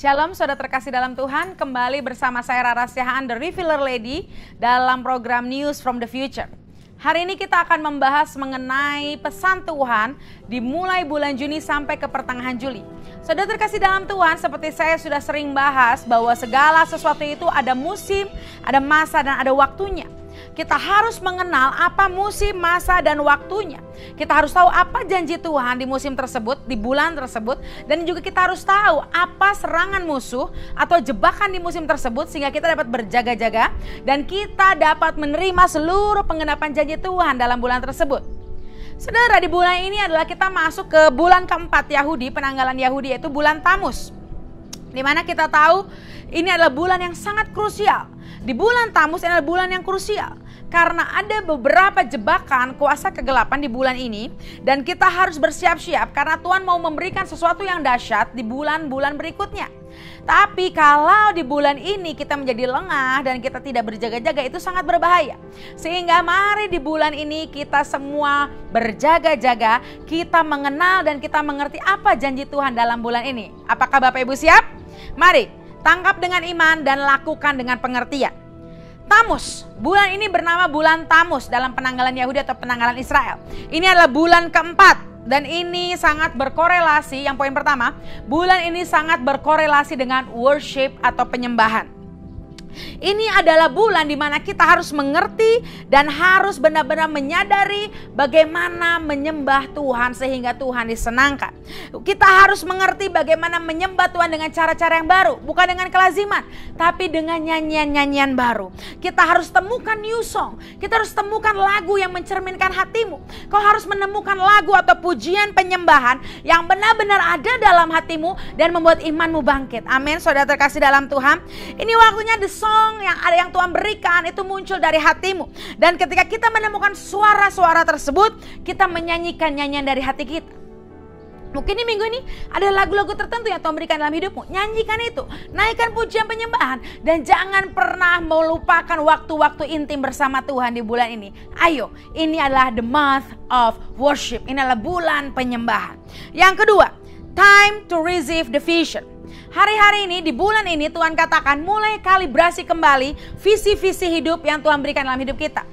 Shalom saudara terkasih dalam Tuhan, kembali bersama saya Rara Siahaan, The Revealer Lady dalam program News from the Future. Hari ini kita akan membahas mengenai pesan Tuhan dimulai bulan Juni sampai ke pertengahan Juli. Saudara terkasih dalam Tuhan, seperti saya sudah sering bahas bahwa segala sesuatu itu ada musim, ada masa dan ada waktunya. Kita harus mengenal apa musim, masa, dan waktunya. Kita harus tahu apa janji Tuhan di musim tersebut, di bulan tersebut. Dan juga kita harus tahu apa serangan musuh atau jebakan di musim tersebut. Sehingga kita dapat berjaga-jaga dan kita dapat menerima seluruh penggenapan janji Tuhan dalam bulan tersebut. Saudara, di bulan ini adalah kita masuk ke bulan keempat Yahudi, penanggalan Yahudi, yaitu bulan Tamus. Dimana kita tahu ini adalah bulan yang sangat krusial. Di bulan Tamus ini adalah bulan yang krusial. Karena ada beberapa jebakan kuasa kegelapan di bulan ini. Dan kita harus bersiap-siap karena Tuhan mau memberikan sesuatu yang dahsyat di bulan-bulan berikutnya. Tapi kalau di bulan ini kita menjadi lengah dan kita tidak berjaga-jaga, itu sangat berbahaya. Sehingga mari di bulan ini kita semua berjaga-jaga. Kita mengenal dan kita mengerti apa janji Tuhan dalam bulan ini. Apakah Bapak Ibu siap? Mari tangkap dengan iman dan lakukan dengan pengertian. Tamus, bulan ini bernama bulan Tamus dalam penanggalan Yahudi atau penanggalan Israel. Ini adalah bulan keempat dan ini sangat berkorelasi. Yang poin pertama, bulan ini sangat berkorelasi dengan worship atau penyembahan. Ini adalah bulan di mana kita harus mengerti dan harus benar-benar menyadari bagaimana menyembah Tuhan sehingga Tuhan disenangkan. Kita harus mengerti bagaimana menyembah Tuhan dengan cara-cara yang baru, bukan dengan kelaziman, tapi dengan nyanyian-nyanyian baru. Kita harus temukan new song, kita harus temukan lagu yang mencerminkan hatimu. Kau harus menemukan lagu atau pujian penyembahan yang benar-benar ada dalam hatimu dan membuat imanmu bangkit. Amin, saudara terkasih dalam Tuhan. Ini waktunya song yang ada yang Tuhan berikan itu muncul dari hatimu. Dan ketika kita menemukan suara-suara tersebut, kita menyanyikan nyanyian dari hati kita. Mungkin di minggu ini ada lagu-lagu tertentu yang Tuhan berikan dalam hidupmu. Nyanyikan itu, naikkan pujian penyembahan. Dan jangan pernah melupakan waktu-waktu intim bersama Tuhan di bulan ini. Ayo, ini adalah the month of worship. Ini adalah bulan penyembahan. Yang kedua, time to receive the vision. Hari-hari ini, di bulan ini Tuhan katakan mulai kalibrasi kembali visi-visi hidup yang Tuhan berikan dalam hidup kita.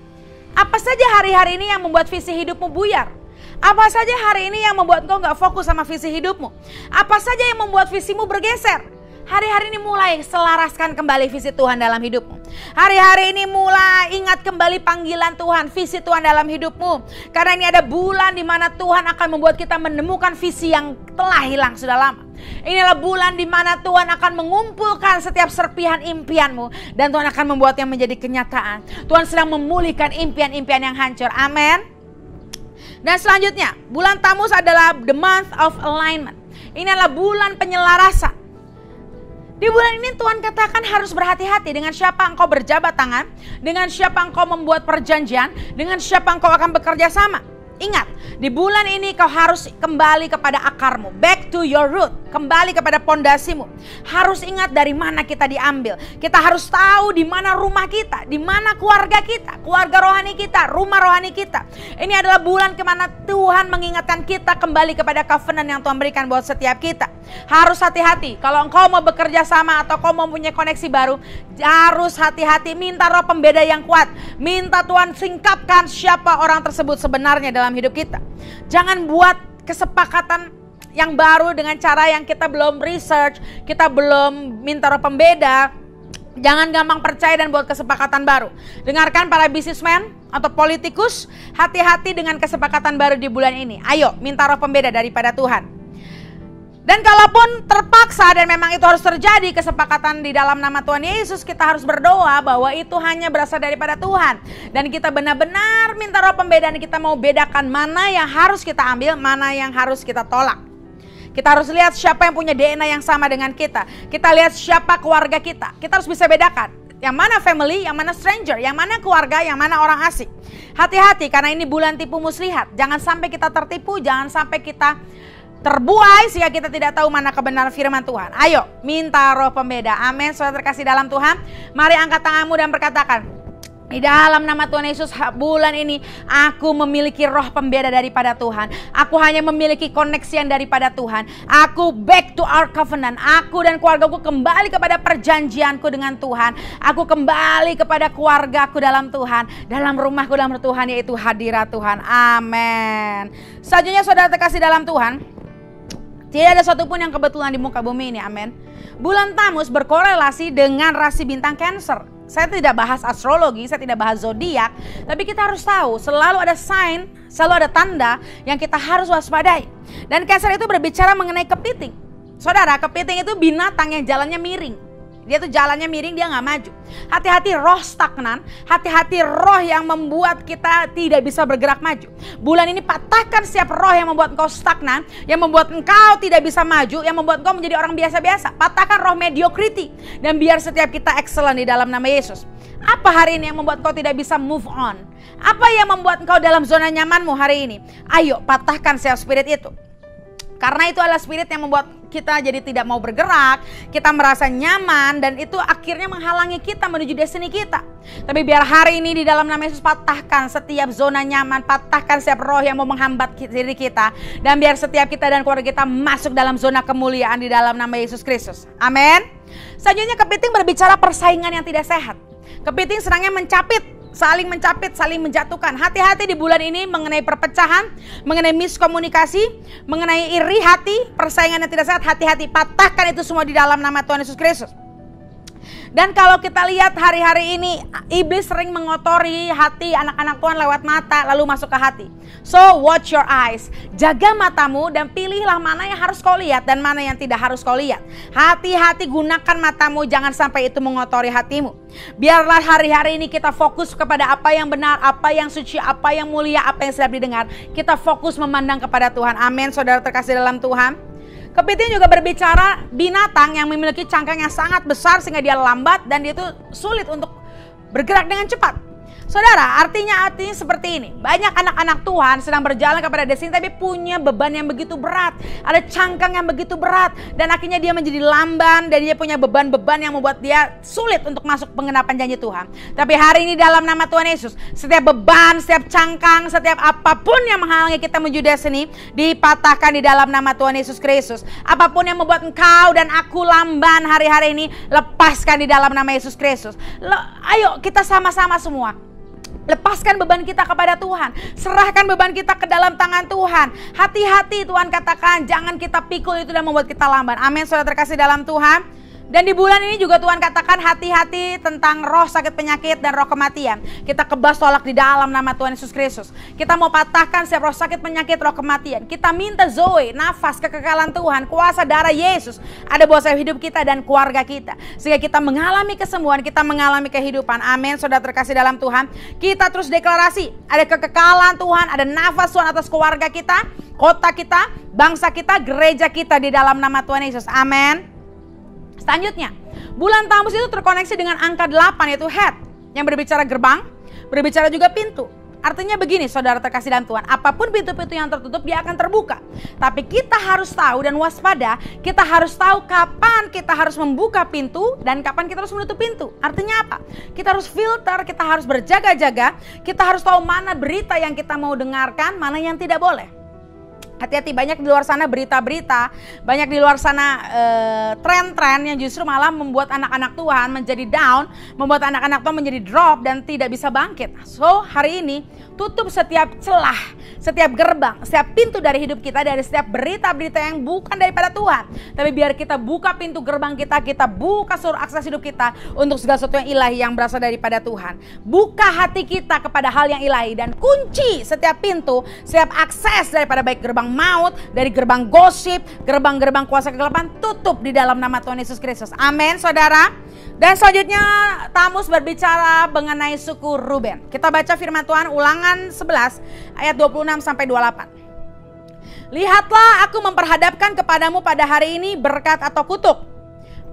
Apa saja hari-hari ini yang membuat visi hidupmu buyar? Apa saja hari ini yang membuat kau gak fokus sama visi hidupmu? Apa saja yang membuat visimu bergeser? Hari-hari ini mulai selaraskan kembali visi Tuhan dalam hidupmu. Hari-hari ini mulai ingat kembali panggilan Tuhan, visi Tuhan dalam hidupmu. Karena ini ada bulan di mana Tuhan akan membuat kita menemukan visi yang telah hilang sudah lama. Inilah bulan di mana Tuhan akan mengumpulkan setiap serpihan impianmu. Dan Tuhan akan membuatnya menjadi kenyataan. Tuhan sedang memulihkan impian-impian yang hancur. Amin. Dan selanjutnya, bulan Tamus adalah the month of alignment. Ini adalah bulan penyelarasan. Di bulan ini Tuhan katakan harus berhati-hati dengan siapa engkau berjabat tangan, dengan siapa engkau membuat perjanjian, dengan siapa engkau akan bekerja sama. Ingat, di bulan ini kau harus kembali kepada akarmu. Back to your root. Kembali kepada pondasimu. Harus ingat dari mana kita diambil. Kita harus tahu di mana rumah kita, di mana keluarga kita, keluarga rohani kita, rumah rohani kita. Ini adalah bulan kemana Tuhan mengingatkan kita kembali kepada covenant yang Tuhan berikan buat setiap kita. Harus hati-hati. Kalau engkau mau bekerja sama atau kau mau punya koneksi baru, harus hati-hati. Minta roh pembeda yang kuat. Minta Tuhan singkapkan siapa orang tersebut sebenarnya dalam hidup kita. Jangan buat kesepakatan yang baru dengan cara yang kita belum research, kita belum minta roh pembeda. Jangan gampang percaya dan buat kesepakatan baru. Dengarkan para businessman atau politikus, hati-hati dengan kesepakatan baru di bulan ini. Ayo minta roh pembeda daripada Tuhan. Dan kalaupun terpaksa dan memang itu harus terjadi kesepakatan di dalam nama Tuhan Yesus, kita harus berdoa bahwa itu hanya berasal daripada Tuhan. Dan kita benar-benar minta roh pembeda dan kita mau bedakan mana yang harus kita ambil, mana yang harus kita tolak. Kita harus lihat siapa yang punya DNA yang sama dengan kita. Kita lihat siapa keluarga kita. Kita harus bisa bedakan. Yang mana family, yang mana stranger, yang mana keluarga, yang mana orang asing. Hati-hati karena ini bulan tipu muslihat. Jangan sampai kita tertipu, jangan sampai kita terbuai sehingga kita tidak tahu mana kebenaran firman Tuhan. Ayo minta roh pembeda. Amin. Saudara terkasih dalam Tuhan, mari angkat tanganmu dan berkatakan, Di dalam nama Tuhan Yesus, bulan ini aku memiliki roh pembeda daripada Tuhan. Aku hanya memiliki koneksi yang daripada Tuhan. Aku back to our covenant. Aku dan keluargaku kembali kepada perjanjianku dengan Tuhan. Aku kembali kepada keluargaku dalam Tuhan, dalam rumahku dalam Tuhan, yaitu hadirat Tuhan. Amin. Selanjutnya saudara terkasih dalam Tuhan, tidak ada satupun yang kebetulan di muka bumi ini. Amin. Bulan Tamus berkorelasi dengan rasi bintang Cancer. Saya tidak bahas astrologi, saya tidak bahas zodiak, tapi kita harus tahu selalu ada sign, selalu ada tanda yang kita harus waspadai. Dan Cancer itu berbicara mengenai kepiting. Saudara, kepiting itu binatang yang jalannya miring. Dia tuh jalannya miring, dia nggak maju. Hati-hati roh stagnan, hati-hati roh yang membuat kita tidak bisa bergerak maju. Bulan ini patahkan setiap roh yang membuat engkau stagnan, yang membuat engkau tidak bisa maju, yang membuat engkau menjadi orang biasa-biasa. Patahkan roh mediocrity dan biar setiap kita excellent di dalam nama Yesus. Apa hari ini yang membuat engkau tidak bisa move on? Apa yang membuat engkau dalam zona nyamanmu hari ini? Ayo patahkan setiap spirit itu. Karena itu adalah spirit yang membuat kita jadi tidak mau bergerak, kita merasa nyaman, dan itu akhirnya menghalangi kita menuju destiny kita. Tapi biar hari ini di dalam nama Yesus patahkan setiap zona nyaman, patahkan setiap roh yang mau menghambat diri kita, dan biar setiap kita dan keluarga kita masuk dalam zona kemuliaan di dalam nama Yesus Kristus. Amin. Selanjutnya kepiting berbicara persaingan yang tidak sehat. Kepiting senangnya mencapit, saling mencapit, saling menjatuhkan. Hati-hati di bulan ini mengenai perpecahan, mengenai miskomunikasi, mengenai iri hati, persaingan yang tidak sehat. Hati-hati, patahkan itu semua di dalam nama Tuhan Yesus Kristus. Dan kalau kita lihat hari-hari ini, iblis sering mengotori hati anak-anak Tuhan lewat mata lalu masuk ke hati. So watch your eyes, jaga matamu dan pilihlah mana yang harus kau lihat dan mana yang tidak harus kau lihat. Hati-hati, gunakan matamu, jangan sampai itu mengotori hatimu. Biarlah hari-hari ini kita fokus kepada apa yang benar, apa yang suci, apa yang mulia, apa yang sedap didengar. Kita fokus memandang kepada Tuhan. Amin, saudara terkasih dalam Tuhan. Kepiting juga berbicara binatang yang memiliki cangkang yang sangat besar sehingga dia lambat dan dia itu sulit untuk bergerak dengan cepat. Saudara, artinya seperti ini. Banyak anak-anak Tuhan sedang berjalan kepada destiny tapi punya beban yang begitu berat. Ada cangkang yang begitu berat dan akhirnya dia menjadi lamban dan dia punya beban-beban yang membuat dia sulit untuk masuk penggenapan janji Tuhan. Tapi hari ini dalam nama Tuhan Yesus, setiap beban, setiap cangkang, setiap apapun yang menghalangi kita menuju destiny dipatahkan di dalam nama Tuhan Yesus Kristus. Apapun yang membuat engkau dan aku lamban hari-hari ini, lepaskan di dalam nama Yesus Kristus. Ayo kita sama-sama semua lepaskan beban kita kepada Tuhan. Serahkan beban kita ke dalam tangan Tuhan. Hati-hati, Tuhan katakan, jangan kita pikul itu dan membuat kita lamban. Amin, saudara terkasih dalam Tuhan. Dan di bulan ini juga Tuhan katakan hati-hati tentang roh sakit penyakit dan roh kematian. Kita kebas tolak di dalam nama Tuhan Yesus Kristus. Kita mau patahkan setiap roh sakit penyakit, roh kematian. Kita minta Zoe, nafas kekekalan Tuhan, kuasa darah Yesus ada buat hidup kita dan keluarga kita. Sehingga kita mengalami kesembuhan, kita mengalami kehidupan. Amin, saudara terkasih dalam Tuhan. Kita terus deklarasi, ada kekekalan Tuhan, ada nafas Tuhan atas keluarga kita, kota kita, bangsa kita, gereja kita di dalam nama Tuhan Yesus. Amin. Selanjutnya, bulan Tamus itu terkoneksi dengan angka 8 yaitu head yang berbicara gerbang, berbicara juga pintu. Artinya begini saudara terkasih dalam Tuhan, apapun pintu-pintu yang tertutup dia akan terbuka. Tapi kita harus tahu dan waspada, kita harus tahu kapan kita harus membuka pintu dan kapan kita harus menutup pintu. Artinya apa? Kita harus filter, kita harus berjaga-jaga, kita harus tahu mana berita yang kita mau dengarkan, mana yang tidak boleh. Hati-hati, banyak di luar sana berita-berita, banyak di luar sana tren-tren yang justru malah membuat anak-anak Tuhan menjadi down, membuat anak-anak Tuhan menjadi drop dan tidak bisa bangkit. So hari ini tutup setiap celah, setiap gerbang, setiap pintu dari hidup kita, dari setiap berita-berita yang bukan daripada Tuhan. Tapi biar kita buka pintu gerbang kita, kita buka seluruh akses hidup kita untuk segala sesuatu yang ilahi yang berasal daripada Tuhan. Buka hati kita kepada hal yang ilahi dan kunci setiap pintu, setiap akses daripada baik gerbang maut, dari gerbang gosip, gerbang-gerbang kuasa kegelapan, tutup di dalam nama Tuhan Yesus Kristus. Amin, saudara. Dan selanjutnya Tamus berbicara mengenai suku Ruben. Kita baca firman Tuhan Ulangan 11 ayat 26 sampai 28. Lihatlah, aku memperhadapkan kepadamu pada hari ini berkat atau kutuk.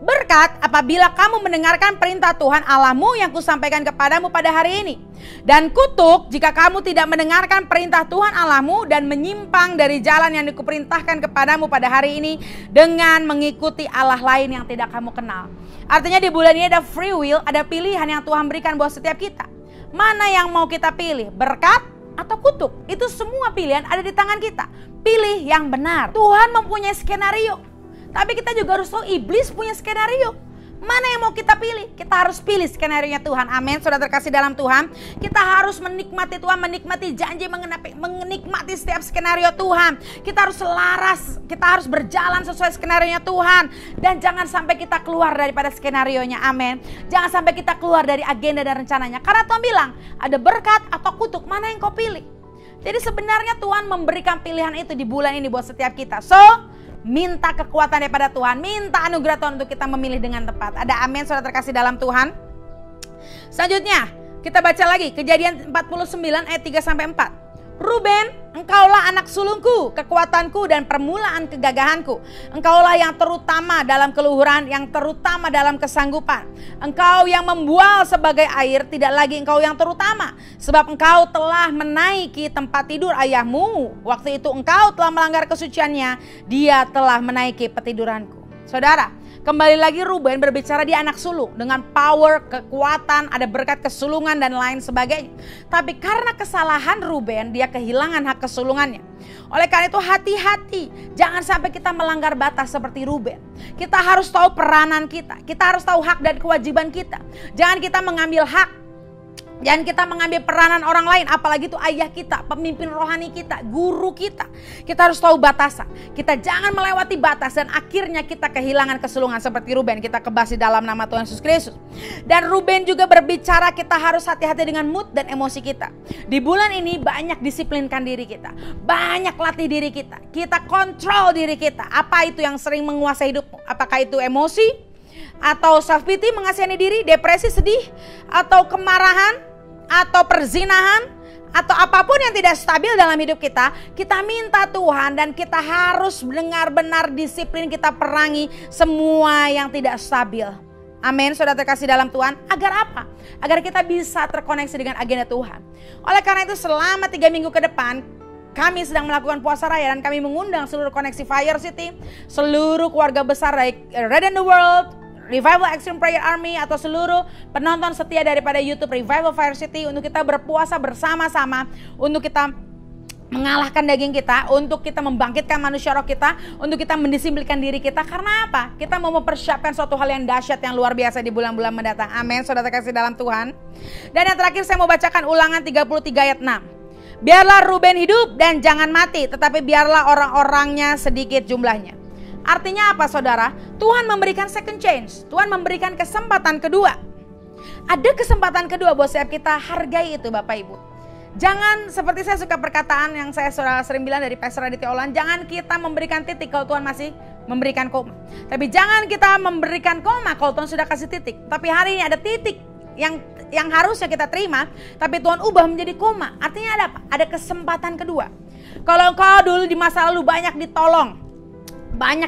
Berkat apabila kamu mendengarkan perintah Tuhan Allahmu yang kusampaikan kepadamu pada hari ini. Dan kutuk jika kamu tidak mendengarkan perintah Tuhan Allahmu dan menyimpang dari jalan yang dikuperintahkan kepadamu pada hari ini dengan mengikuti Allah lain yang tidak kamu kenal. Artinya di bulan ini ada free will, ada pilihan yang Tuhan berikan buat setiap kita. Mana yang mau kita pilih? Berkat atau kutuk? Itu semua pilihan ada di tangan kita. Pilih yang benar. Tuhan mempunyai skenario. Tapi kita juga harus tahu iblis punya skenario. Mana yang mau kita pilih? Kita harus pilih skenario-nya Tuhan. Amin. Saudara terkasih dalam Tuhan, kita harus menikmati Tuhan, menikmati janji, menikmati setiap skenario Tuhan. Kita harus selaras, kita harus berjalan sesuai skenario-nya Tuhan. Dan jangan sampai kita keluar daripada skenario-nya. Amin. Jangan sampai kita keluar dari agenda dan rencananya. Karena Tuhan bilang, ada berkat atau kutuk, mana yang kau pilih? Jadi sebenarnya Tuhan memberikan pilihan itu di bulan ini buat setiap kita. So, minta kekuatan daripada Tuhan, minta anugerah Tuhan untuk kita memilih dengan tepat. Ada amin, saudara terkasih dalam Tuhan. Selanjutnya, kita baca lagi Kejadian 49 ayat 3-4. Ruben, engkaulah anak sulungku, kekuatanku dan permulaan kegagahanku. Engkaulah yang terutama dalam keluhuran, yang terutama dalam kesanggupan. Engkau yang membual sebagai air, tidak lagi engkau yang terutama. Sebab engkau telah menaiki tempat tidur ayahmu. Waktu itu engkau telah melanggar kesuciannya, dia telah menaiki petiduranku. Saudara, kembali lagi Ruben berbicara dia anak sulung dengan power, kekuatan, ada berkat kesulungan dan lain sebagainya. Tapi karena kesalahan Ruben, dia kehilangan hak kesulungannya. Oleh karena itu hati-hati, jangan sampai kita melanggar batas seperti Ruben. Kita harus tahu peranan kita, kita harus tahu hak dan kewajiban kita. Jangan kita mengambil hak, jangan kita mengambil peranan orang lain, apalagi itu ayah kita, pemimpin rohani kita, guru kita. Kita harus tahu batasan. Kita jangan melewati batas dan akhirnya kita kehilangan kesulungan seperti Ruben. Kita kebas di dalam nama Tuhan Yesus Kristus. Dan Ruben juga berbicara kita harus hati-hati dengan mood dan emosi kita. Di bulan ini banyak disiplinkan diri kita, banyak latih diri kita. Kita kontrol diri kita. Apa itu yang sering menguasai hidupmu? Apakah itu emosi? Atau self pity, mengasihani diri, depresi, sedih, atau kemarahan, atau perzinahan, atau apapun yang tidak stabil dalam hidup kita, kita minta Tuhan dan kita harus benar-benar disiplin, kita perangi semua yang tidak stabil. Amin, saudara terkasih dalam Tuhan. Agar apa? Agar kita bisa terkoneksi dengan agenda Tuhan. Oleh karena itu selama 3 minggu ke depan, kami sedang melakukan puasa raya dan kami mengundang seluruh Koneksi Fire City, seluruh keluarga besar dari Red in the World, Revival Extreme Prayer Army, atau seluruh penonton setia daripada YouTube Revival Fire City, untuk kita berpuasa bersama-sama, untuk kita mengalahkan daging kita, untuk kita membangkitkan manusia roh kita, untuk kita mendisiplinkan diri kita. Karena apa? Kita mau mempersiapkan suatu hal yang dahsyat, yang luar biasa di bulan-bulan mendatang. Amin, saudara terkasih dalam Tuhan. Dan yang terakhir saya mau bacakan Ulangan 33 ayat 6. Biarlah Ruben hidup dan jangan mati, tetapi biarlah orang-orangnya sedikit jumlahnya. Artinya apa, saudara? Tuhan memberikan second chance. Tuhan memberikan kesempatan kedua. Ada kesempatan kedua buat setiap kita, hargai itu Bapak Ibu. Jangan seperti saya suka perkataan yang saya sering bilang dari Pastor Aditya Olan, jangan kita memberikan titik kalau Tuhan masih memberikan koma. Tapi jangan kita memberikan koma kalau Tuhan sudah kasih titik. Tapi hari ini ada titik yang harusnya kita terima, tapi Tuhan ubah menjadi koma. Artinya ada apa? Ada kesempatan kedua. Kalau engkau dulu di masa lalu banyak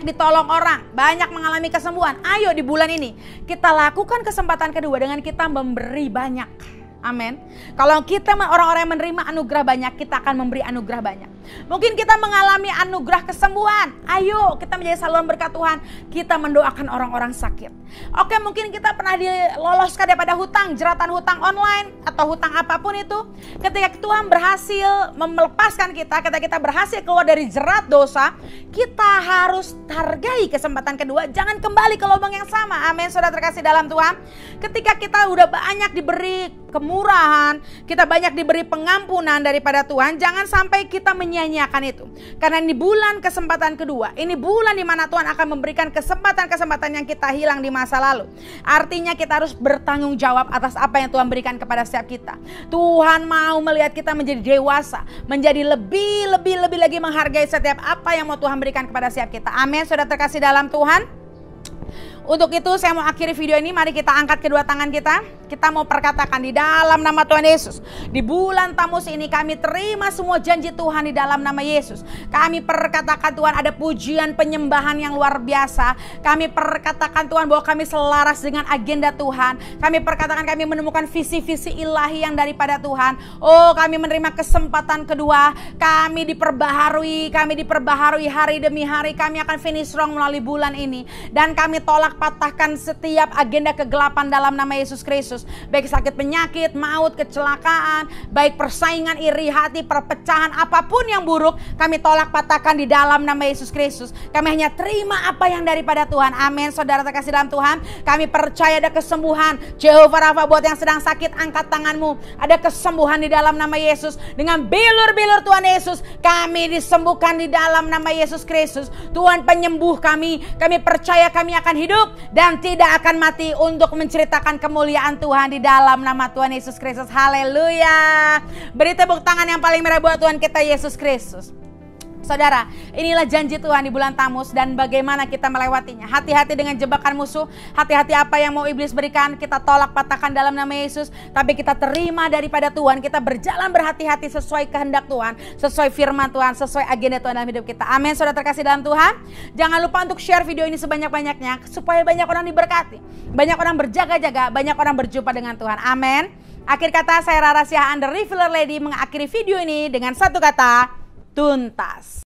ditolong orang, banyak mengalami kesembuhan, ayo di bulan ini kita lakukan kesempatan kedua dengan kita memberi banyak. Amin. Kalau kita orang-orang yang menerima anugerah banyak, kita akan memberi anugerah banyak. Mungkin kita mengalami anugerah kesembuhan, ayo kita menjadi saluran berkat Tuhan. Kita mendoakan orang-orang sakit. Oke, mungkin kita pernah diloloskan daripada hutang, jeratan hutang online atau hutang apapun itu. Ketika Tuhan berhasil melepaskan kita, ketika kita berhasil keluar dari jerat dosa, kita harus hargai kesempatan kedua. Jangan kembali ke lubang yang sama. Amin, saudara terkasih dalam Tuhan. Ketika kita udah banyak diberi kemurahan, kita banyak diberi pengampunan daripada Tuhan, jangan sampai kita menyia-nyiakan itu. Karena ini bulan kesempatan kedua. Ini bulan di mana Tuhan akan memberikan kesempatan-kesempatan yang kita hilang di masa lalu. Artinya kita harus bertanggung jawab atas apa yang Tuhan berikan kepada setiap kita. Tuhan mau melihat kita menjadi dewasa, menjadi lebih lagi menghargai setiap apa yang mau Tuhan berikan kepada setiap kita. Amin, saudara terkasih dalam Tuhan. Untuk itu saya mau akhiri video ini, mari kita angkat kedua tangan kita. Kita mau perkatakan di dalam nama Tuhan Yesus. Di bulan Tamus ini kami terima semua janji Tuhan di dalam nama Yesus. Kami perkatakan Tuhan ada pujian penyembahan yang luar biasa. Kami perkatakan Tuhan bahwa kami selaras dengan agenda Tuhan. Kami perkatakan kami menemukan visi-visi ilahi yang daripada Tuhan. Oh, kami menerima kesempatan kedua. Kami diperbaharui hari demi hari. Kami akan finish strong melalui bulan ini. Dan kami tolak patahkan setiap agenda kegelapan dalam nama Yesus Kristus. Baik sakit penyakit, maut, kecelakaan, baik persaingan, iri hati, perpecahan, apapun yang buruk, kami tolak patahkan di dalam nama Yesus Kristus. Kami hanya terima apa yang daripada Tuhan. Amin. Saudara terkasih dalam Tuhan, kami percaya ada kesembuhan. Jehovah Rafa, buat yang sedang sakit, angkat tanganmu. Ada kesembuhan di dalam nama Yesus. Dengan bilur-bilur Tuhan Yesus, kami disembuhkan di dalam nama Yesus Kristus. Tuhan penyembuh kami. Kami percaya kami akan hidup dan tidak akan mati untuk menceritakan kemuliaan Tuhan di dalam nama Tuhan Yesus Kristus. Haleluya. Beri tepuk tangan yang paling merah buat Tuhan kita Yesus Kristus. Saudara, inilah janji Tuhan di bulan Tamus dan bagaimana kita melewatinya. Hati-hati dengan jebakan musuh, hati-hati apa yang mau iblis berikan, kita tolak patahkan dalam nama Yesus. Tapi kita terima daripada Tuhan, kita berjalan berhati-hati sesuai kehendak Tuhan, sesuai firman Tuhan, sesuai agenda Tuhan dalam hidup kita. Amin. Saudara terkasih dalam Tuhan, jangan lupa untuk share video ini sebanyak-banyaknya supaya banyak orang diberkati, banyak orang berjaga-jaga, banyak orang berjumpa dengan Tuhan. Amin. Akhir kata, saya Rara Siahaan, The Refiller Lady, mengakhiri video ini dengan satu kata, tuntas.